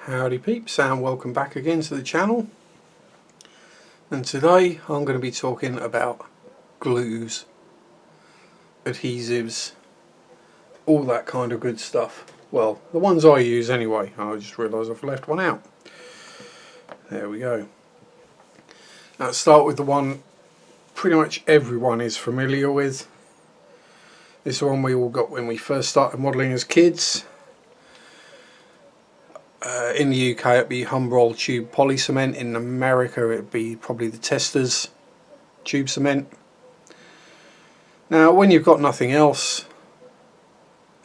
Howdy peeps, and welcome back again to the channel. And today I'm going to be talking about glues, adhesives, all that kind of good stuff. Well, the ones I use anyway. I just realised I've left one out. There we go. Now let's start with the one pretty much everyone is familiar with. This is the one we all got when we first started modelling as kids. In the UK it'd be Humbrol tube poly cement. In America it'd be probably the Testors tube cement. Now when you've got nothing else,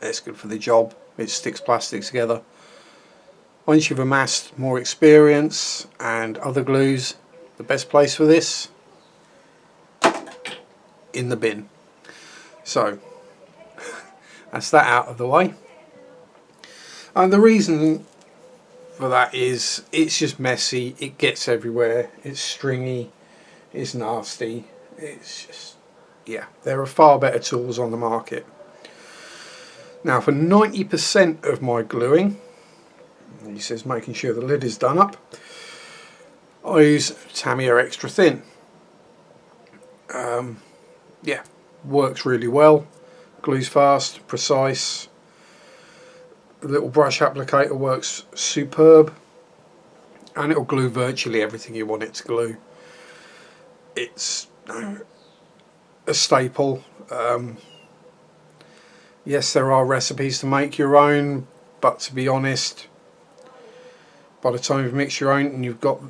it's good for the job. It sticks plastic together. Once you've amassed more experience and other glues, the best place for this, in the bin. So that's that out of the way. And the reason for that is it's just messy, it gets everywhere, it's stringy, it's nasty, it's just, yeah, there are far better tools on the market. Now for 90% of my gluing, he says making sure the lid is done up, I use Tamiya Extra Thin. Yeah, works really well, glues fast, precise. The little brush applicator works superb, and it'll glue virtually everything you want it to glue. It's a staple. Yes, there are recipes to make your own, but to be honest, by the time you've mixed your own and you've got,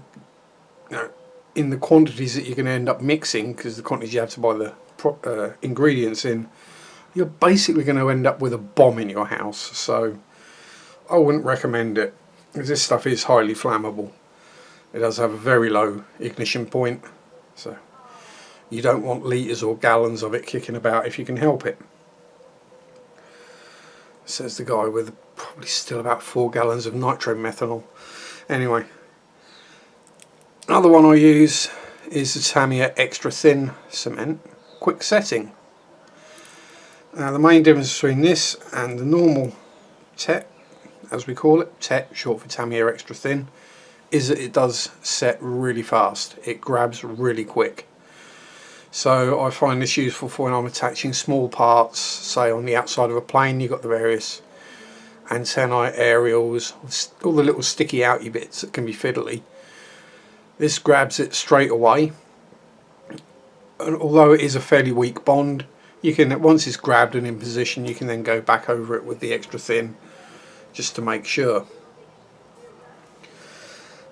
in the quantities that you're going to end up mixing, because the quantities you have to buy the ingredients in, you're basically going to end up with a bomb in your house. So I wouldn't recommend it, because this stuff is highly flammable. It does have a very low ignition point, so you don't want litres or gallons of it kicking about if you can help it. Says the guy with probably still about 4 gallons of nitromethanol. Anyway, another one I use is the Tamiya Extra Thin cement, quick setting. Now the main difference between this and the normal TET, as we call it, TET, short for Tamiya Extra Thin, is that it does set really fast. It grabs really quick. So I find this useful for when I'm attaching small parts, say on the outside of a plane. You've got the various antennae, aerials, all the little sticky outy bits that can be fiddly. This grabs it straight away, and although it is a fairly weak bond, you can, once it's grabbed and in position, you can then go back over it with the Extra Thin just to make sure.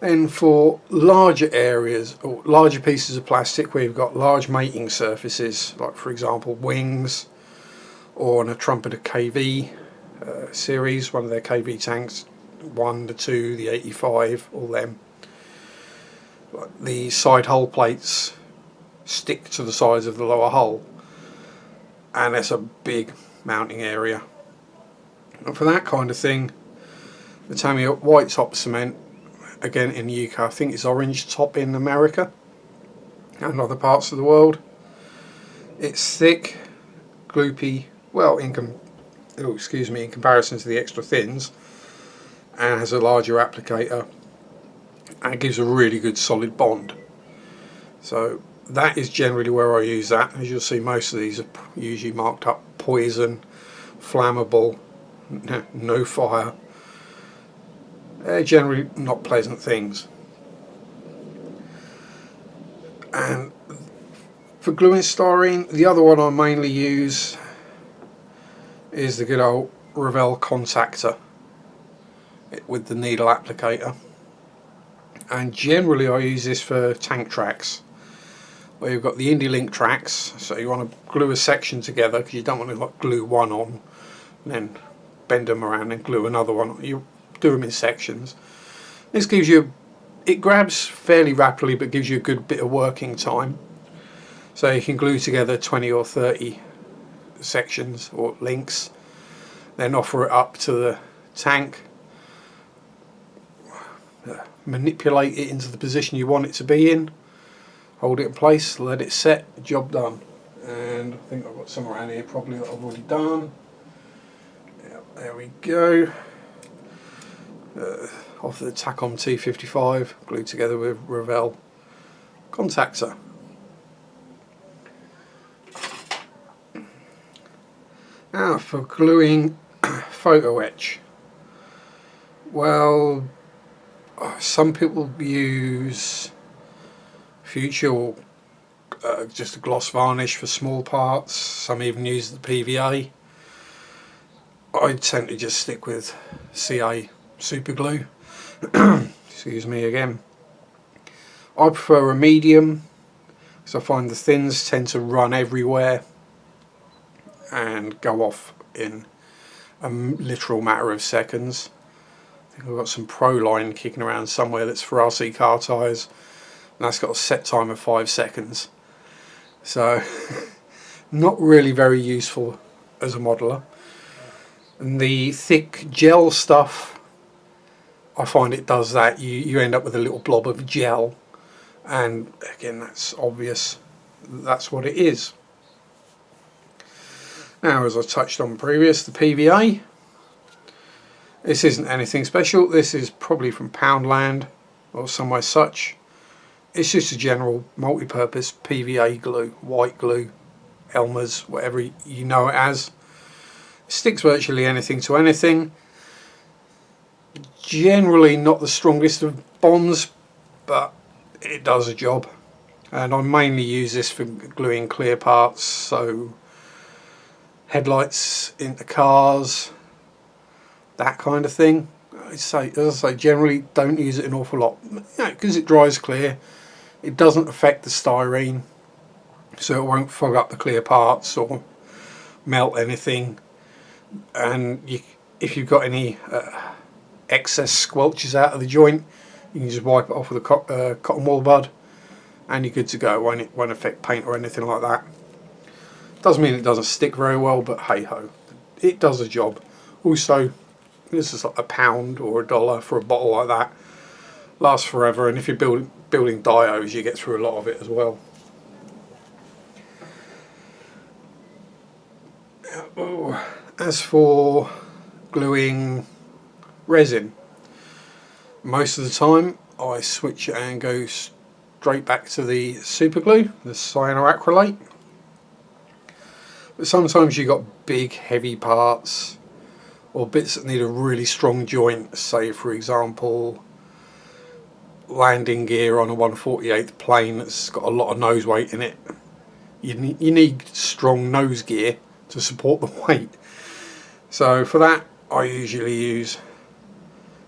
Then for larger areas or larger pieces of plastic where you've got large mating surfaces, like for example wings, or on a trumpeter KV series, one of their KV tanks, 1, the 2, the 85, all them, like the side hull plates stick to the sides of the lower hull, and that's a big mounting area. And for that kind of thing, the Tamiya white top cement, again in the UK, I think it's orange top in America and other parts of the world. It's thick, gloopy, well in comparison to the Extra Thins, and has a larger applicator, and it gives a really good solid bond. So that is generally where I use that. As you'll see, most of these are usually marked up poison, flammable, no fire. They're generally not pleasant things. And for gluing styrene, the other one I mainly use is the good old Revel contactor with the needle applicator. And generally I use this for tank tracks, where you've got the Indie-Link tracks, so you want to glue a section together because you don't want to like glue one on and then bend them around and glue another one. You do them in sections. This gives you, it grabs fairly rapidly but gives you a good bit of working time, so you can glue together 20 or 30 sections or links, then offer it up to the tank, manipulate it into the position you want it to be in, hold it in place, let it set, job done. And I think I've got some around here probably that I've already done. Yeah, there we go. off the Tacom T55, glued together with Revell contactor. Now for gluing photo etch. Well, some people use Future or just a gloss varnish for small parts. Some even use the PVA. I tend to just stick with CA super glue. Excuse me again. I prefer a medium because I find the thins tend to run everywhere and go off in a literal matter of seconds. I think I've got some Proline kicking around somewhere that's for RC car tyres, and that's got a set time of 5 seconds. So not really very useful as a modeler. And the thick gel stuff, I find it does that. You end up with a little blob of gel, and again, that's obvious, that's what it is. Now, as I touched on previous, the PVA, this isn't anything special. This is probably from Poundland or somewhere such. It's just a general multi-purpose PVA glue, white glue, Elmer's, whatever you know it as. It sticks virtually anything to anything. Generally not the strongest of bonds, but it does a job. And I mainly use this for gluing clear parts, so headlights into cars, that kind of thing. As I say, generally don't use it an awful lot, because it dries clear. It doesn't affect the styrene, so it won't fog up the clear parts or melt anything. And if you've got any excess squelches out of the joint, you can just wipe it off with a cotton wool bud and you're good to go. It won't affect paint or anything like that. Doesn't mean it doesn't stick very well, but hey ho, it does a job. Also, this is like £1 or $1 for a bottle like that. Lasts forever, and if you're building diodes, you get through a lot of it as well. As for gluing resin, most of the time I switch it and go straight back to the super glue, the cyanoacrylate. But sometimes you've got big heavy parts or bits that need a really strong joint, say for example landing gear on a 1/48 plane that's got a lot of nose weight in it. You need strong nose gear to support the weight. So for that I usually use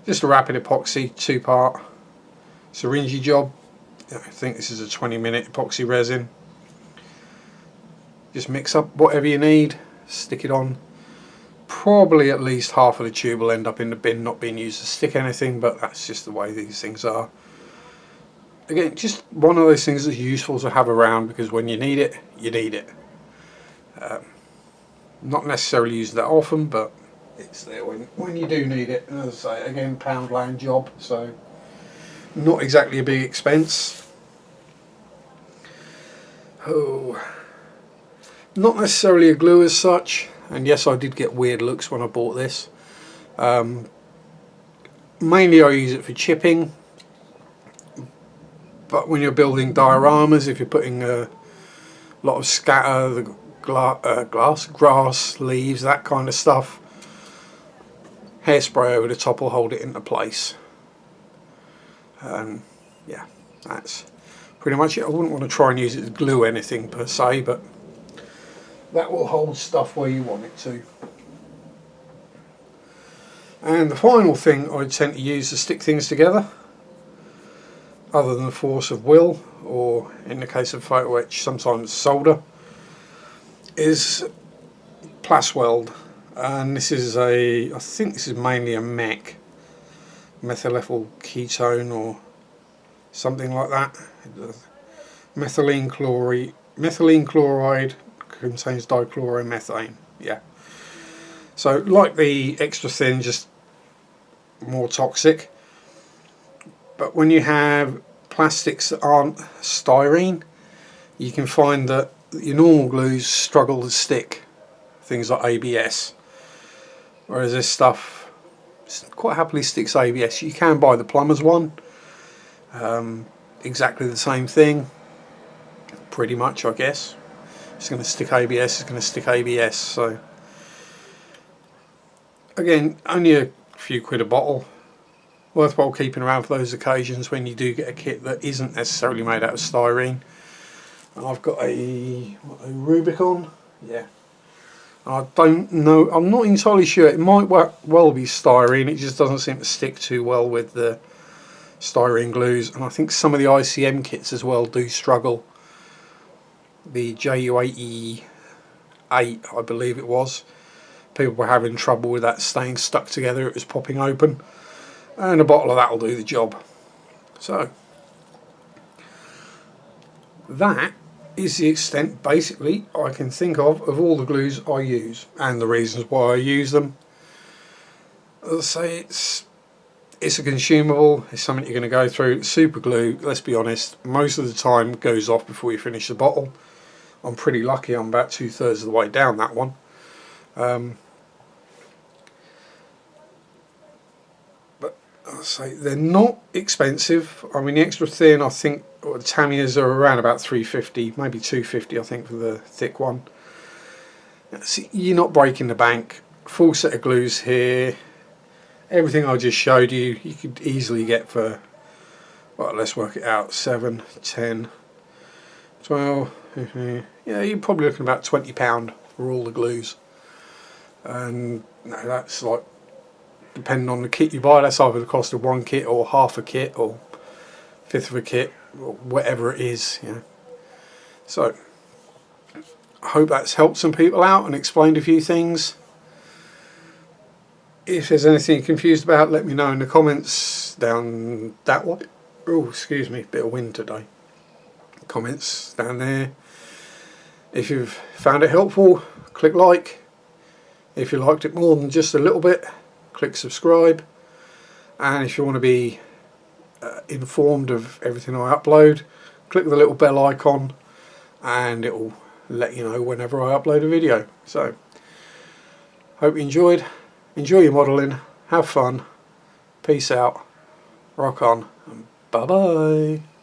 just a rapid epoxy 2-part syringe job. I think this is a 20-minute epoxy resin. Just mix up whatever you need, stick it on. Probably at least half of the tube will end up in the bin, not being used to stick anything, but that's just the way these things are. Again, just one of those things that's useful to have around, because when you need it, you need it. Not necessarily used that often, but it's there when you do need it. And as I say, again, Poundland job, so not exactly a big expense. Oh, not necessarily a glue as such, and yes, I did get weird looks when I bought this. Mainly I use it for chipping, but when you're building dioramas, if you're putting a lot of scatter, the grass, leaves, that kind of stuff, hairspray over the top will hold it into place. Yeah, that's pretty much it. I wouldn't want to try and use it to glue anything per se, but that will hold stuff where you want it to. And the final thing I tend to use to stick things together, other than the force of will, or in the case of photo etch sometimes solder, is Plasweld. And this is I think this is mainly a MEK, methylethyl ketone or something like that. Methylene chloride contains dichloromethane. Yeah. So like the extra thin, just more toxic. But when you have plastics that aren't styrene, you can find that your normal glues struggle to stick, things like ABS, whereas this stuff quite happily sticks ABS. You can buy the plumber's one, exactly the same thing, pretty much, I guess. It's going to stick ABS, it's going to stick ABS. So again, only a few quid a bottle. Worthwhile keeping around for those occasions when you do get a kit that isn't necessarily made out of styrene. And I've got a Rubicon, yeah. I don't know, I'm not entirely sure. It might well be styrene. It just doesn't seem to stick too well with the styrene glues. And I think some of the ICM kits as well do struggle. The JU88, I believe it was, people were having trouble with that staying stuck together. It was popping open, and a bottle of that will do the job. So that is the extent basically I can think of all the glues I use and the reasons why I use them. As I say, it's a consumable, it's something you're going to go through. Super glue, let's be honest, most of the time goes off before you finish the bottle. I'm pretty lucky, I'm about 2/3 of the way down that one. But I'll say they're not expensive. I mean, the extra thin, I think the Tamiya's are around about $350, maybe $250 I think for the thick one. See, you're not breaking the bank. Full set of glues here. Everything I just showed you, you could easily get for, well, let's work it out, 7, 10, 12, yeah, you're probably looking about £20 for all the glues. And no, that's like, depending on the kit you buy, that's either the cost of one kit or half a kit or fifth of a kit or whatever it is, you know. So I hope that's helped some people out and explained a few things. If there's anything you're confused about, let me know in the comments down that one. Oh, excuse me, bit of wind today. Comments down there. If you've found it helpful, click like. If you liked it more than just a little bit, click subscribe. And if you want to be informed of everything I upload, click the little bell icon and it will let you know whenever I upload a video. So, hope you enjoyed. Enjoy your modelling, have fun, peace out, rock on, and bye bye.